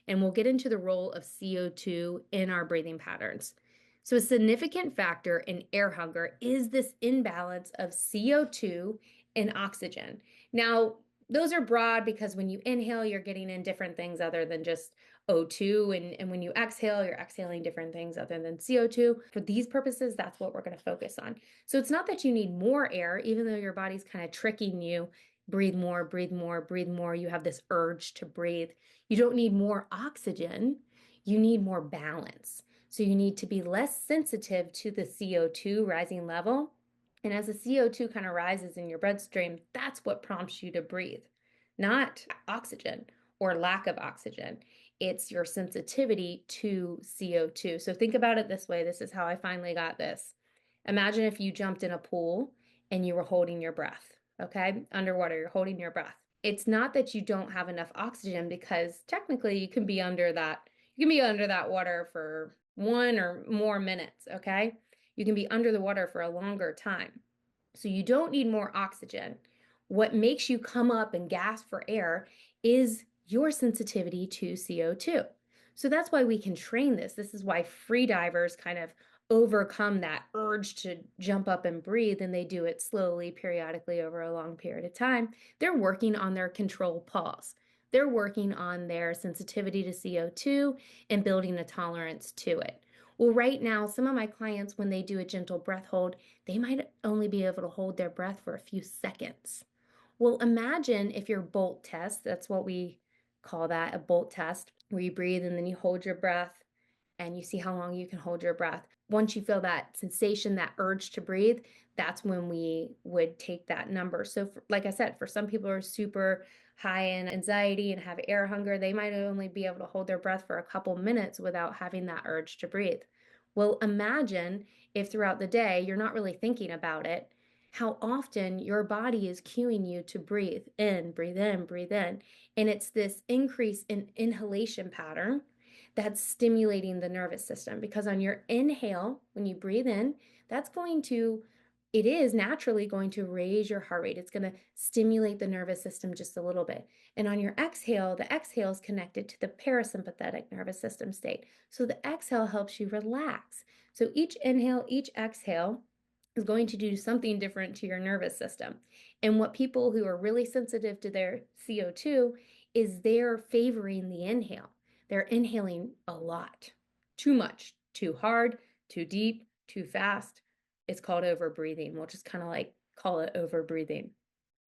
and we'll get into the role of CO2 in our breathing patterns. So, a significant factor in air hunger is this imbalance of CO2 and oxygen. Now, those are broad because when you inhale, you're getting in different things other than just O2, and when you exhale, you're exhaling different things other than CO2. For these purposes, that's what we're going to focus on. So, it's not that you need more air, even though your body's kind of tricking you. Breathe more, breathe more, breathe more. You have this urge to breathe. You don't need more oxygen, you need more balance. So you need to be less sensitive to the CO2 rising level. And as the CO2 kind of rises in your bloodstream, that's what prompts you to breathe, not oxygen or lack of oxygen. It's your sensitivity to CO2. So think about it this way. This is how I finally got this. Imagine if you jumped in a pool and you were holding your breath. Okay, underwater, you're holding your breath. It's not that you don't have enough oxygen, because technically you can be under that water for 1 or more minutes, okay? You can be under the water for a longer time. So you don't need more oxygen. What makes you come up and gasp for air is your sensitivity to CO2. So that's why we can train this. This is why free divers kind of overcome that urge to jump up and breathe, and they do it slowly, periodically over a long period of time. They're working on their controlled pause. They're working on their sensitivity to CO2 and building a tolerance to it. Well, right now, some of my clients, when they do a gentle breath hold, they might only be able to hold their breath for a few seconds. Well, imagine if your bolt test, that's what we call that, a bolt test, where you breathe and then you hold your breath and you see how long you can hold your breath. Once you feel that sensation, that urge to breathe, that's when we would take that number. So like I said, for some people who are super high in anxiety and have air hunger, they might only be able to hold their breath for a couple minutes without having that urge to breathe. Well, imagine if throughout the day you're not really thinking about it, how often your body is cueing you to breathe in, breathe in, breathe in. And it's this increase in inhalation pattern that's stimulating the nervous system, because on your inhale, when you breathe in, it is naturally going to raise your heart rate. It's going to stimulate the nervous system just a little bit. And on your exhale, the exhale is connected to the parasympathetic nervous system state. So the exhale helps you relax. So each inhale, each exhale is going to do something different to your nervous system. And what people who are really sensitive to their CO2 is they're favoring the inhale. They're inhaling a lot, too much, too hard, too deep, too fast. It's called overbreathing. We'll just kind of like call it overbreathing.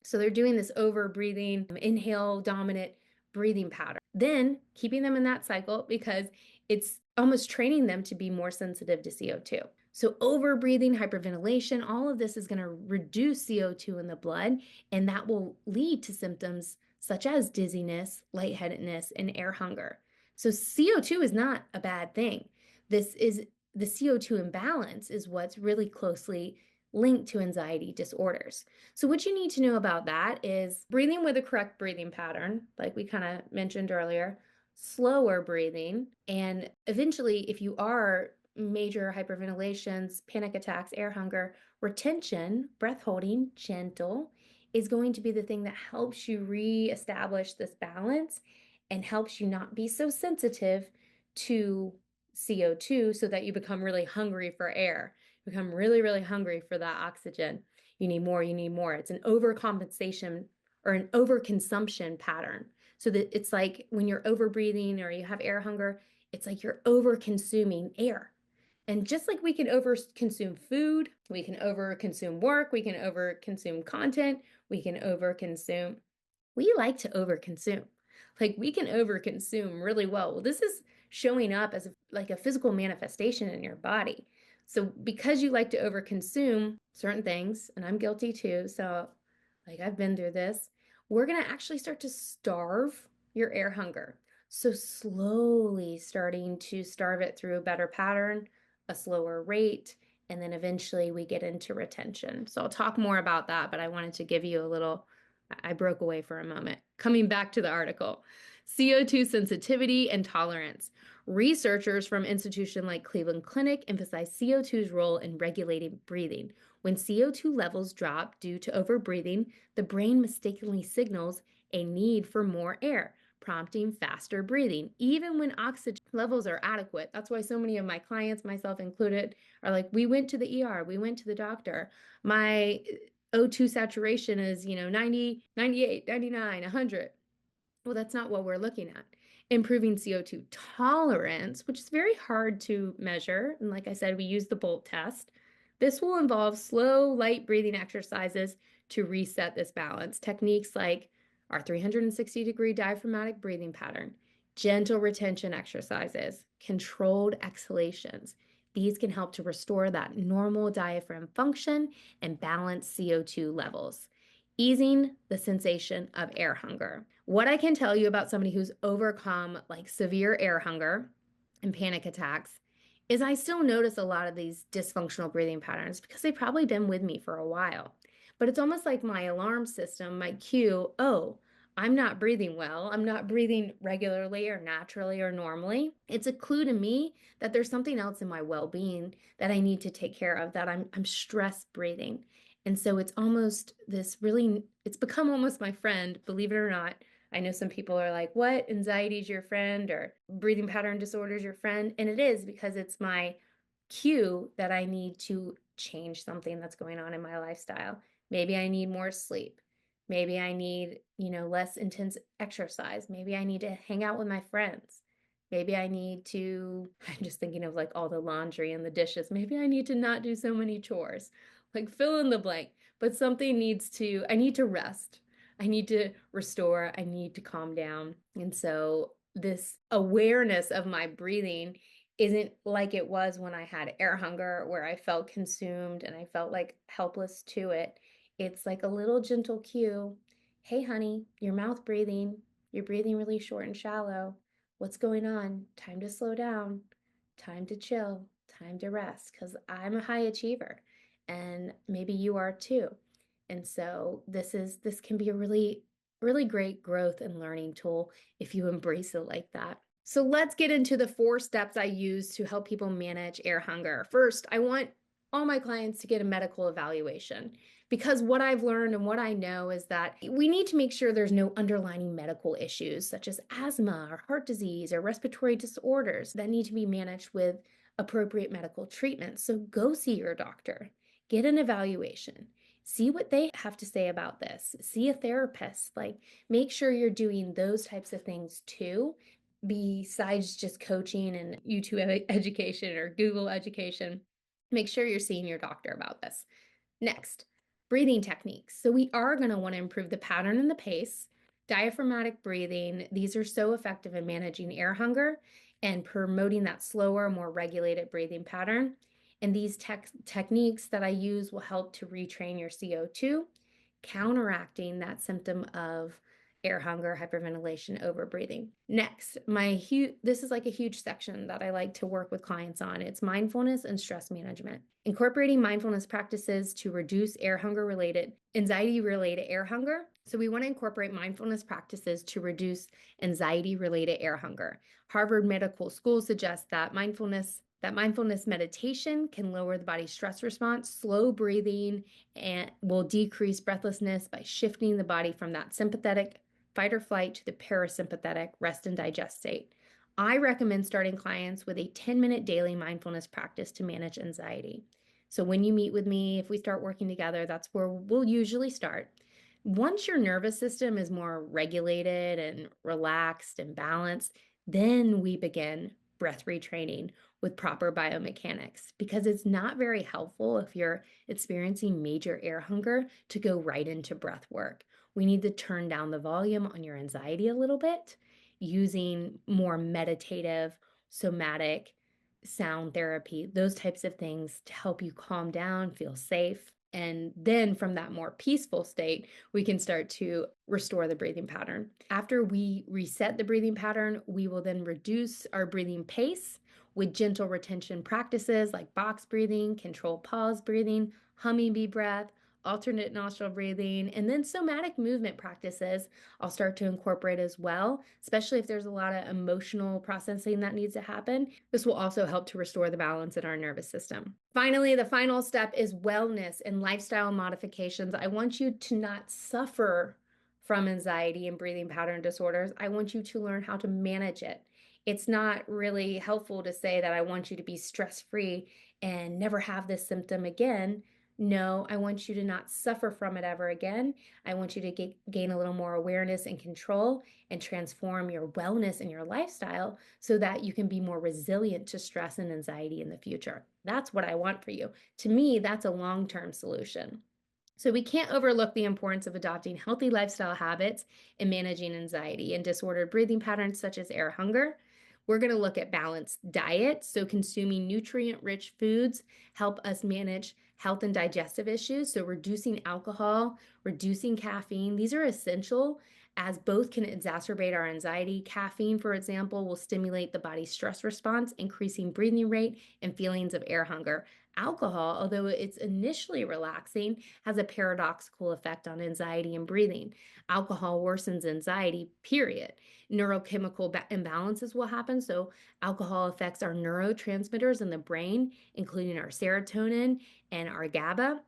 So they're doing this overbreathing, inhale dominant breathing pattern. Then keeping them in that cycle, because it's almost training them to be more sensitive to CO2. So overbreathing, hyperventilation, all of this is going to reduce CO2 in the blood, and that will lead to symptoms such as dizziness, lightheadedness, and air hunger. So CO2 is not a bad thing. This is the CO2 imbalance is what's really closely linked to anxiety disorders. So what you need to know about that is breathing with a correct breathing pattern, like we kind of mentioned earlier, slower breathing, and eventually, if you are major hyperventilations, panic attacks, air hunger, retention, breath holding, gentle, is going to be the thing that helps you reestablish this balance and helps you not be so sensitive to CO2, so that you become really hungry for air, become really, really hungry for that oxygen. You need more, you need more. It's an overcompensation or an overconsumption pattern. So that it's like when you're overbreathing or you have air hunger, it's like you're overconsuming air. And just like we can overconsume food, we can overconsume work, we can overconsume content, we can overconsume. We like to overconsume. Like we can overconsume really well. Well, this is showing up as like a physical manifestation in your body. So because you like to overconsume certain things, and I'm guilty too, so like I've been through this, we're going to actually start to starve your air hunger. So slowly starting to starve it through a better pattern, a slower rate, and then eventually we get into retention. So I'll talk more about that, but I wanted to give you a little, I broke away for a moment. Coming back to the article, CO2 sensitivity and tolerance. Researchers from institutions like Cleveland Clinic emphasize CO2's role in regulating breathing. When CO2 levels drop due to overbreathing, the brain mistakenly signals a need for more air, prompting faster breathing, even when oxygen levels are adequate. That's why so many of my clients, myself included, are like, we went to the ER, we went to the doctor. My O2 saturation is, 90, 98, 99, 100. Well, that's not what we're looking at. Improving CO2 tolerance, which is very hard to measure. And like I said, we use the Bolt test. This will involve slow, light breathing exercises to reset this balance. Techniques like our 360-degree diaphragmatic breathing pattern, gentle retention exercises, controlled exhalations. These can help to restore that normal diaphragm function and balance CO2 levels, easing the sensation of air hunger. What I can tell you about somebody who's overcome like severe air hunger and panic attacks is I still notice a lot of these dysfunctional breathing patterns because they've probably been with me for a while. But it's almost like my alarm system, my cue, oh, I'm not breathing well. I'm not breathing regularly or naturally or normally. It's a clue to me that there's something else in my well-being that I need to take care of, that I'm stress breathing. And so it's almost this really, it's become almost my friend, believe it or not. I know some people are like, what? Anxiety is your friend, or breathing pattern disorder is your friend. And it is, because it's my cue that I need to change something that's going on in my lifestyle. Maybe I need more sleep. Maybe I need, less intense exercise. Maybe I need to hang out with my friends. Maybe I need to, I'm just thinking of like all the laundry and the dishes. Maybe I need to not do so many chores. Like fill in the blank. But something needs to, I need to rest. I need to restore. I need to calm down. And so this awareness of my breathing isn't like it was when I had air hunger, where I felt consumed and I felt like helpless to it. It's like a little gentle cue. Hey, honey, your mouth breathing. You're breathing really short and shallow. What's going on? Time to slow down. Time to chill. Time to rest. Because I'm a high achiever and maybe you are too. And so this can be a really, really great growth and learning tool if you embrace it like that. So let's get into the 4 steps I use to help people manage air hunger. First, I want all my clients to get a medical evaluation, because what I've learned and what I know is that we need to make sure there's no underlying medical issues such as asthma or heart disease or respiratory disorders that need to be managed with appropriate medical treatment. So go see your doctor, get an evaluation. See what they have to say about this. See a therapist. Like, make sure you're doing those types of things too, besides just coaching and YouTube education or Google education. Make sure you're seeing your doctor about this. Next, breathing techniques. So we are going to want to improve the pattern and the pace. Diaphragmatic breathing, these are so effective in managing air hunger and promoting that slower, more regulated breathing pattern. And these techniques that I use will help to retrain your CO2, counteracting that symptom of air hunger, hyperventilation, overbreathing. Next, this is like a huge section that I like to work with clients on. It's mindfulness and stress management. Incorporating mindfulness practices to reduce anxiety-related air hunger. So we want to incorporate mindfulness practices to reduce anxiety-related air hunger. Harvard Medical School suggests that mindfulness meditation can lower the body's stress response. Slow breathing and will decrease breathlessness by shifting the body from that sympathetic fight or flight to the parasympathetic rest and digest state. I recommend starting clients with a 10-minute daily mindfulness practice to manage anxiety. So when you meet with me, if we start working together, that's where we'll usually start. Once your nervous system is more regulated and relaxed and balanced, then we begin breath retraining with proper biomechanics, because it's not very helpful if you're experiencing major air hunger to go right into breath work. We need to turn down the volume on your anxiety a little bit using more meditative, somatic, sound therapy, those types of things to help you calm down, feel safe. And then from that more peaceful state, we can start to restore the breathing pattern. After we reset the breathing pattern, we will then reduce our breathing pace with gentle retention practices like box breathing, controlled pause breathing, humming bee breath, alternate nostril breathing, and then somatic movement practices I'll start to incorporate as well, especially if there's a lot of emotional processing that needs to happen. This will also help to restore the balance in our nervous system. Finally, the final step is wellness and lifestyle modifications. I want you to not suffer from anxiety and breathing pattern disorders. I want you to learn how to manage it. It's not really helpful to say that I want you to be stress-free and never have this symptom again. No, I want you to not suffer from it ever again. I want you to gain a little more awareness and control and transform your wellness and your lifestyle so that you can be more resilient to stress and anxiety in the future. That's what I want for you. To me, that's a long-term solution. So we can't overlook the importance of adopting healthy lifestyle habits and managing anxiety and disordered breathing patterns such as air hunger. We're going to look at balanced diet. So consuming nutrient-rich foods help us manage health and digestive issues. So reducing alcohol, reducing caffeine, these are essential as both can exacerbate our anxiety. Caffeine, for example, will stimulate the body's stress response, increasing breathing rate and feelings of air hunger. Alcohol, although it's initially relaxing, has a paradoxical effect on anxiety and breathing. Alcohol worsens anxiety, period. Neurochemical imbalances will happen. So, alcohol affects our neurotransmitters in the brain, including our serotonin and our GABA.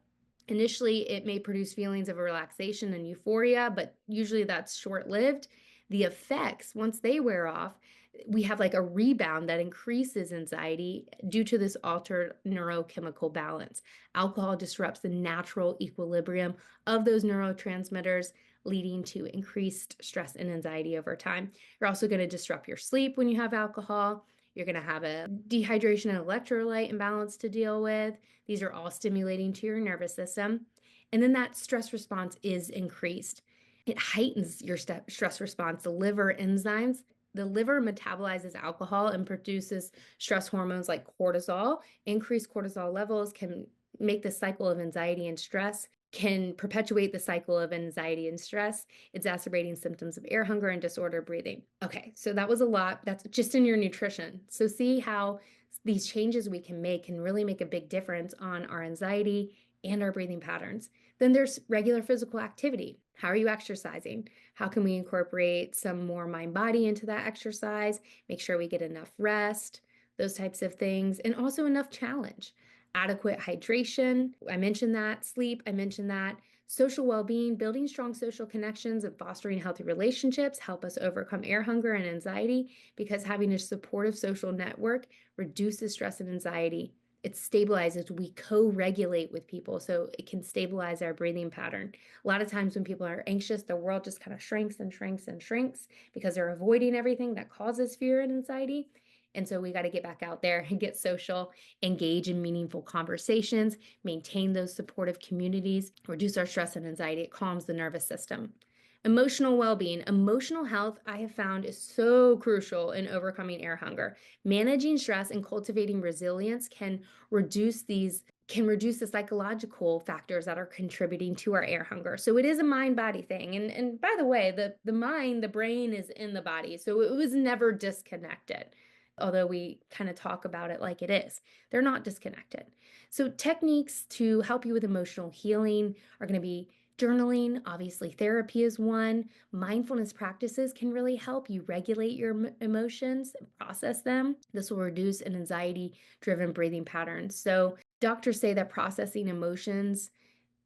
Initially, it may produce feelings of relaxation and euphoria, but usually that's short lived. The effects, once they wear off, we have like a rebound that increases anxiety due to this altered neurochemical balance. Alcohol disrupts the natural equilibrium of those neurotransmitters, leading to increased stress and anxiety over time. You're also going to disrupt your sleep when you have alcohol. You're going to have a dehydration and electrolyte imbalance to deal with. These are all stimulating to your nervous system. And then that stress response is increased. It heightens your stress response. The liver enzymes, the liver metabolizes alcohol and produces stress hormones like cortisol. Increased cortisol levels can make the cycle of anxiety and stress, can perpetuate the cycle of anxiety and stress, exacerbating symptoms of air hunger and disordered breathing. Okay, so that was a lot. That's just in your nutrition. So see how these changes we can make can really make a big difference on our anxiety and our breathing patterns. Then there's regular physical activity. How are you exercising? How can we incorporate some more mind body into that exercise? Make sure we get enough rest, those types of things, and also enough challenge. Adequate hydration, I mentioned that. Sleep, I mentioned that. Social well-being, building strong social connections and fostering healthy relationships help us overcome air hunger and anxiety because having a supportive social network reduces stress and anxiety. It stabilizes. We co-regulate with people, so it can stabilize our breathing pattern. A lot of times when people are anxious, the world just kind of shrinks and shrinks and shrinks because they're avoiding everything that causes fear and anxiety. And so we got to get back out there and get social, engage in meaningful conversations, maintain those supportive communities, reduce our stress and anxiety. It calms the nervous system. Emotional well-being, emotional health, I have found is so crucial in overcoming air hunger. Managing stress and cultivating resilience can reduce the psychological factors that are contributing to our air hunger. So it is a mind-body thing. And by the way, the mind, the brain is in the body. So it was never disconnected. Although we kind of talk about it like it is, they're not disconnected. So techniques to help you with emotional healing are going to be journaling. Obviously, therapy is one. Mindfulness practices can really help you regulate your emotions and process them. This will reduce an anxiety-driven breathing pattern. So doctors say that processing emotions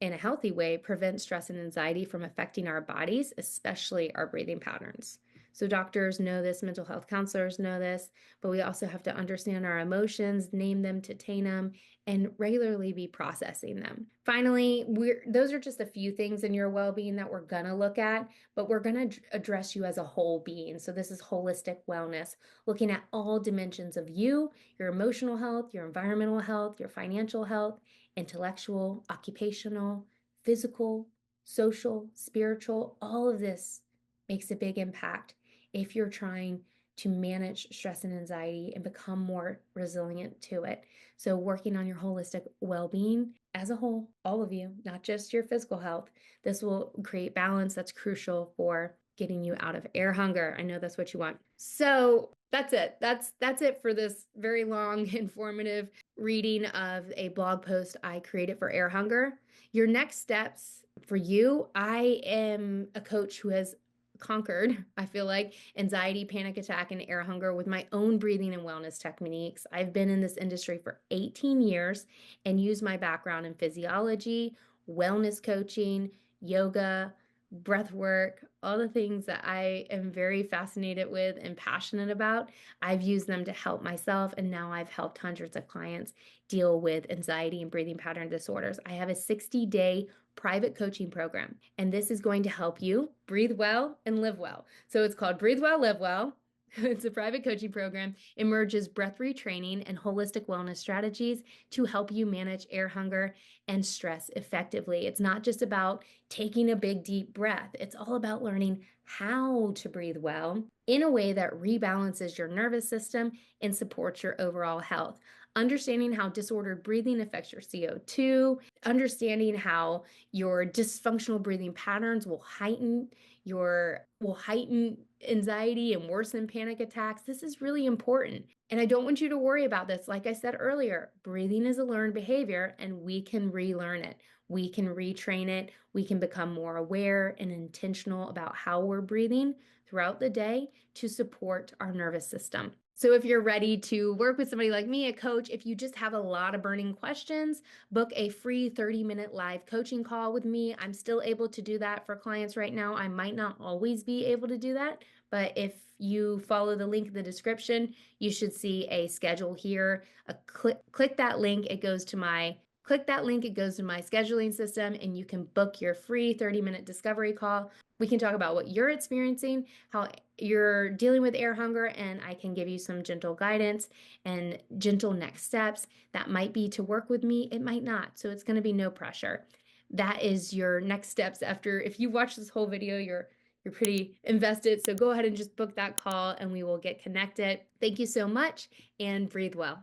in a healthy way prevents stress and anxiety from affecting our bodies, especially our breathing patterns. So doctors know this, mental health counselors know this, but we also have to understand our emotions, name them to tame them, and regularly be processing them. Finally, those are just a few things in your well-being that we're gonna look at, but we're gonna address you as a whole being. So this is holistic wellness, looking at all dimensions of you, your emotional health, your environmental health, your financial health, intellectual, occupational, physical, social, spiritual. All of this makes a big impact if you're trying to manage stress and anxiety and become more resilient to it. So working on your holistic well-being as a whole, all of you, not just your physical health, this will create balance that's crucial for getting you out of air hunger. I know that's what you want. So that's it. That's it for this very long, informative reading of a blog post I created for air hunger. Your next steps for you, I am a coach who has conquered, I feel like, anxiety, panic attack, and air hunger with my own breathing and wellness techniques. I've been in this industry for 18 years and use my background in physiology, wellness coaching, yoga, breath work, all the things that I am very fascinated with and passionate about. I've used them to help myself, and now I've helped hundreds of clients deal with anxiety and breathing pattern disorders. I have a 60-day private coaching program, and this is going to help you breathe well and live well. So it's called Breathe Well, Live Well. It's a private coaching program. It merges breath retraining and holistic wellness strategies to help you manage air hunger and stress effectively. It's not just about taking a big deep breath. It's all about learning how to breathe well in a way that rebalances your nervous system and supports your overall health. Understanding how disordered breathing affects your CO2, understanding how your dysfunctional breathing patterns will heighten anxiety and worsen panic attacks. This is really important. And I don't want you to worry about this. Like I said earlier, breathing is a learned behavior and we can relearn it. We can retrain it. We can become more aware and intentional about how we're breathing throughout the day to support our nervous system. So if you're ready to work with somebody like me, a coach, if you just have a lot of burning questions, book a free 30-minute live coaching call with me. I'm still able to do that for clients right now. I might not always be able to do that, but if you follow the link in the description, you should see a schedule here. Click that link, it goes to my scheduling system, and you can book your free 30-minute discovery call. We can talk about what you're experiencing, how you're dealing with air hunger, and I can give you some gentle guidance and gentle next steps. That might be to work with me, it might not. So it's going to be no pressure. That is your next steps after. If you watch this whole video, you're pretty invested. So go ahead and just book that call and we will get connected. Thank you so much and breathe well.